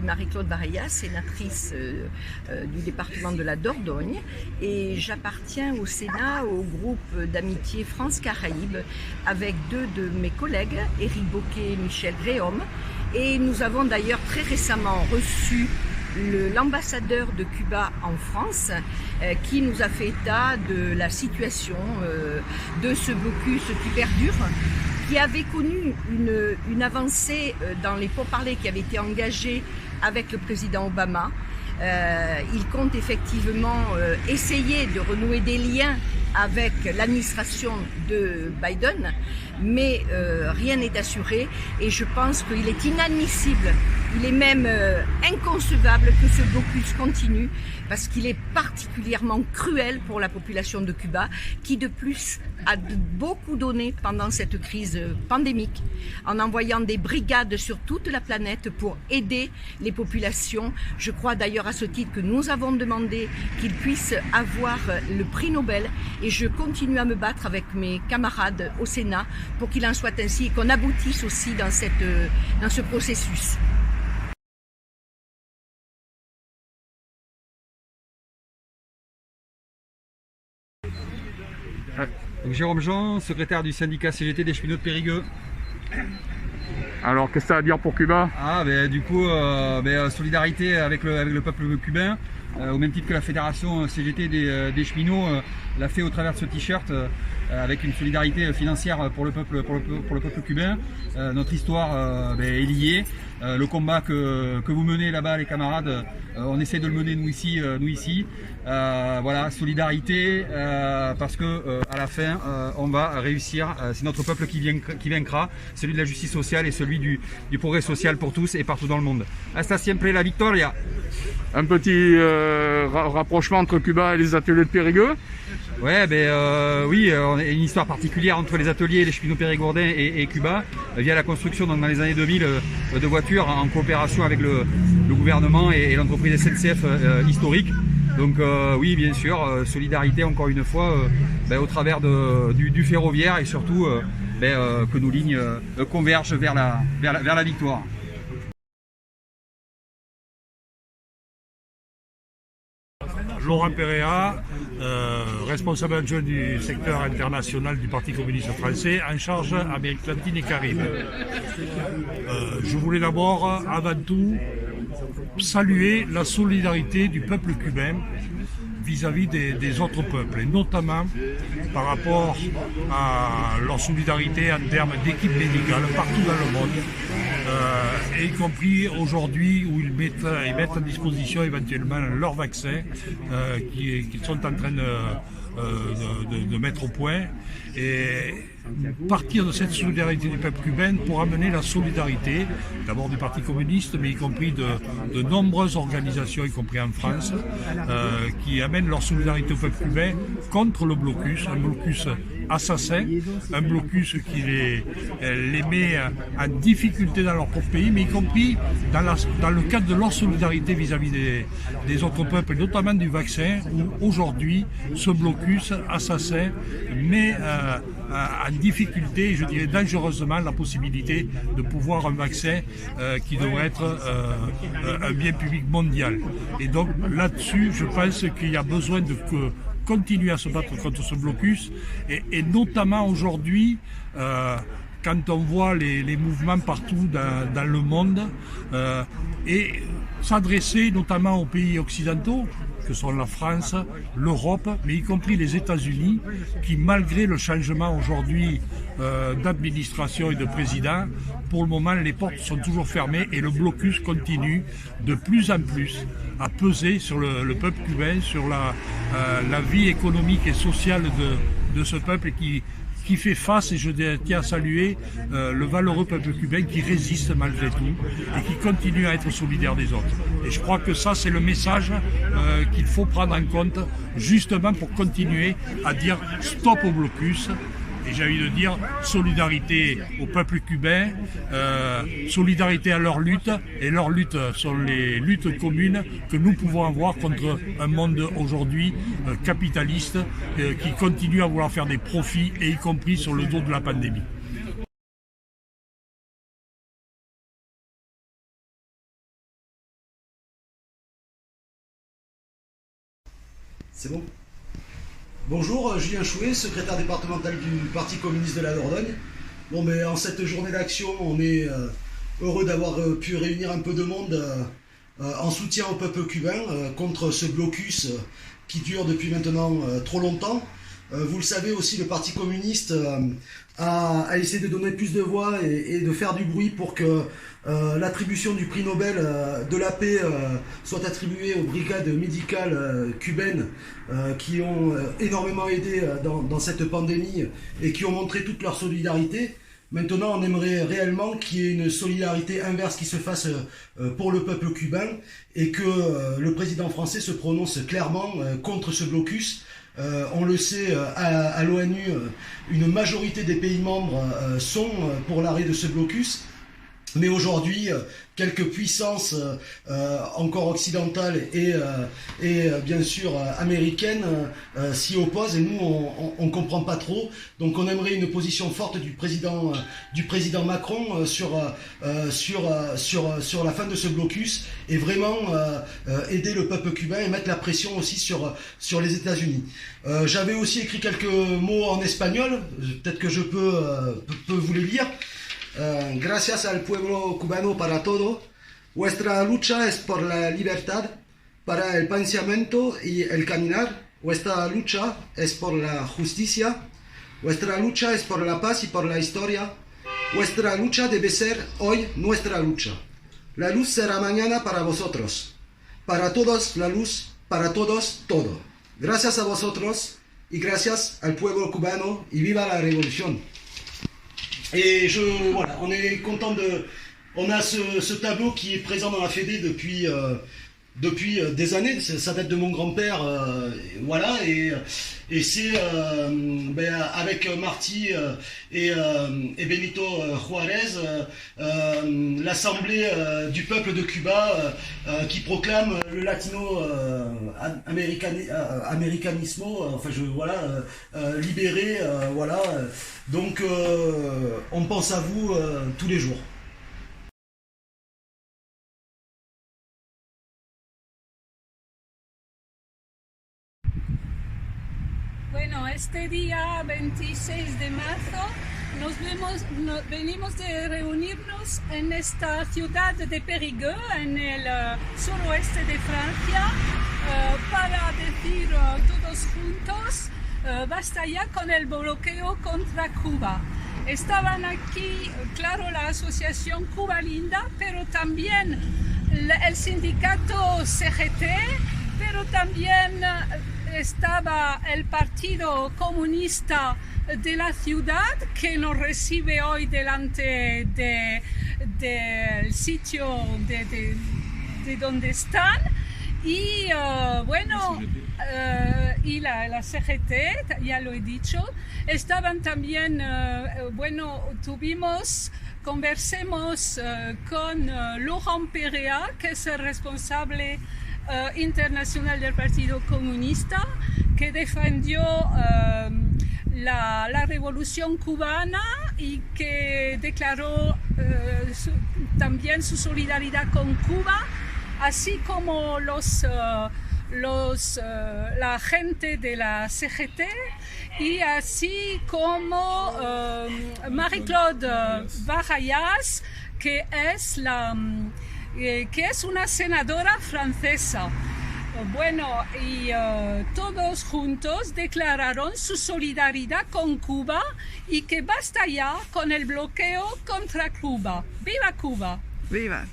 Marie-Claude Barilla, sénatrice du département de la Dordogne, et j'appartiens au Sénat au groupe d'amitié France-Caraïbes avec deux de mes collègues, Éric Bocquet et Michel Gréaume, et nous avons d'ailleurs très récemment reçu l'ambassadeur de Cuba en France qui nous a fait état de la situation de ce blocus qui perdure, qui avait connu une avancée dans les pourparlers qui avaient été engagés avec le président Obama. Il compte effectivement essayer de renouer des liens avec l'administration de Biden, mais rien n'est assuré et je pense qu'il est inadmissible, il est même inconcevable que ce blocus continue parce qu'il est particulièrement cruel pour la population de Cuba qui de plus a beaucoup donné pendant cette crise pandémique en envoyant des brigades sur toute la planète pour aider les populations. Je crois d'ailleurs à ce titre que nous avons demandé qu'il puisse avoir le prix Nobel et je continue à me battre avec mes camarades au Sénat pour qu'il en soit ainsi et qu'on aboutisse aussi dans ce processus. Donc Jérôme Jean, secrétaire du syndicat CGT des cheminots de Périgueux. Alors, qu'est-ce que ça a à dire pour Cuba? Du coup, solidarité avec le peuple cubain, au même titre que la fédération CGT des cheminots l'a fait au travers de ce t-shirt, avec une solidarité financière pour le peuple cubain. Notre histoire est liée. Le combat que vous menez là-bas, les camarades, on essaie de le mener nous ici. Voilà, solidarité, parce que à la fin, on va réussir. C'est notre peuple qui vaincra, celui de la justice sociale et celui du progrès social pour tous et partout dans le monde. Hasta siempre la victoria. Un petit rapprochement entre Cuba et les ateliers de Périgueux? Ouais, oui, on a une histoire particulière entre les ateliers, les cheminots périgourdins et Cuba, via la construction donc, dans les années 2000 de voitures en coopération avec le gouvernement et l'entreprise SNCF historique. Donc oui, bien sûr, solidarité encore une fois au travers du ferroviaire et surtout que nos lignes convergent vers la victoire. Laurent Perea, responsable adjoint du secteur international du Parti communiste français, en charge Amérique latine et Caraïbes. Je voulais d'abord, avant tout, saluer la solidarité du peuple cubain vis-à-vis des autres peuples, et notamment par rapport à leur solidarité en termes d'équipe médicale partout dans le monde, et y compris aujourd'hui où ils mettent à disposition éventuellement leur vaccin qu'ils sont en train de mettre au point, et partir de cette solidarité du peuple cubain pour amener la solidarité d'abord du Parti communiste, mais y compris de nombreuses organisations, y compris en France, qui amènent leur solidarité au peuple cubain contre le blocus, un blocus assassin, un blocus qui les met en difficulté dans leur propre pays, mais y compris dans le cadre de leur solidarité vis-à-vis des autres peuples, et notamment du vaccin, où aujourd'hui ce blocus assassin met en difficulté, je dirais dangereusement, la possibilité de pouvoir un vaccin qui devrait être un bien public mondial. Et donc là-dessus, je pense qu'il y a besoin de continuer à se battre contre ce blocus, et notamment aujourd'hui, quand on voit les mouvements partout dans le monde, et s'adresser notamment aux pays occidentaux, que sont la France, l'Europe, mais y compris les États-Unis, qui malgré le changement aujourd'hui d'administration et de président, pour le moment les portes sont toujours fermées et le blocus continue de plus en plus à peser sur le peuple cubain, sur la vie économique et sociale de ce peuple qui fait face, et je tiens à saluer le valeureux peuple cubain qui résiste malgré tout et qui continue à être solidaire des autres. Et je crois que ça, c'est le message qu'il faut prendre en compte, justement pour continuer à dire stop au blocus Et j'ai envie de dire solidarité au peuple cubain, solidarité à leur lutte, et leurs luttes sont les luttes communes que nous pouvons avoir contre un monde aujourd'hui capitaliste qui continue à vouloir faire des profits, et y compris sur le dos de la pandémie. C'est bon? Bonjour, Julien Chouet, secrétaire départemental du Parti communiste de la Dordogne. Bon, mais en cette journée d'action, on est heureux d'avoir pu réunir un peu de monde en soutien au peuple cubain contre ce blocus qui dure depuis maintenant trop longtemps. Vous le savez aussi, le Parti communiste a essayé de donner plus de voix et de faire du bruit pour que l'attribution du prix Nobel de la paix soit attribuée aux brigades médicales cubaines qui ont énormément aidé dans cette pandémie et qui ont montré toute leur solidarité. Maintenant, on aimerait réellement qu'il y ait une solidarité inverse qui se fasse pour le peuple cubain et que le président français se prononce clairement contre ce blocus. On le sait, à l'ONU, une majorité des pays membres sont pour l'arrêt de ce blocus. Mais aujourd'hui, quelques puissances encore occidentales et bien sûr américaines s'y opposent, et nous on ne comprend pas trop. Donc on aimerait une position forte du président Macron sur la fin de ce blocus, et vraiment aider le peuple cubain et mettre la pression aussi sur les États-Unis. J'avais aussi écrit quelques mots en espagnol, peut-être que je peux vous les lire. Gracias al pueblo cubano para todo. Vuestra lucha es por la libertad, para el pensamiento y el caminar. Vuestra lucha es por la justicia. Vuestra lucha es por la paz y por la historia. Vuestra lucha debe ser hoy nuestra lucha. La luz será mañana para vosotros. Para todos la luz, para todos todo. Gracias a vosotros y gracias al pueblo cubano, y viva la revolución. Et voilà, on est content on a ce tableau qui est présent dans la Fédé depuis des années. Ça date de mon grand-père, voilà, et c'est avec Martí et Benito Juárez, l'Assemblée du peuple de Cuba qui proclame le latino-américanismo, enfin libéré, voilà. Donc on pense à vous tous les jours. Bueno, este día 26 de marzo venimos de reunirnos en esta ciudad de Périgueux, en el suroeste de Francia, para decir todos juntos, basta ya con el bloqueo contra Cuba. Estaban aquí, claro, la asociación Cuba Linda, pero también el sindicato CGT, pero también estaba el Partido Comunista de la ciudad, que nos recibe hoy delante del sitio de donde están, y y la CGT, ya lo he dicho. Estaban también, conversemos con Laurent Perea, que es el responsable internacional del Partido Comunista, que defendió la revolución cubana y que declaró también su solidaridad con Cuba, así como la gente de la CGT, y así como Marie-Claude Barrayas, que es una senadora francesa. Bueno, y todos juntos declararon su solidaridad con Cuba y que basta ya con el bloqueo contra Cuba. ¡Viva Cuba! ¡Viva!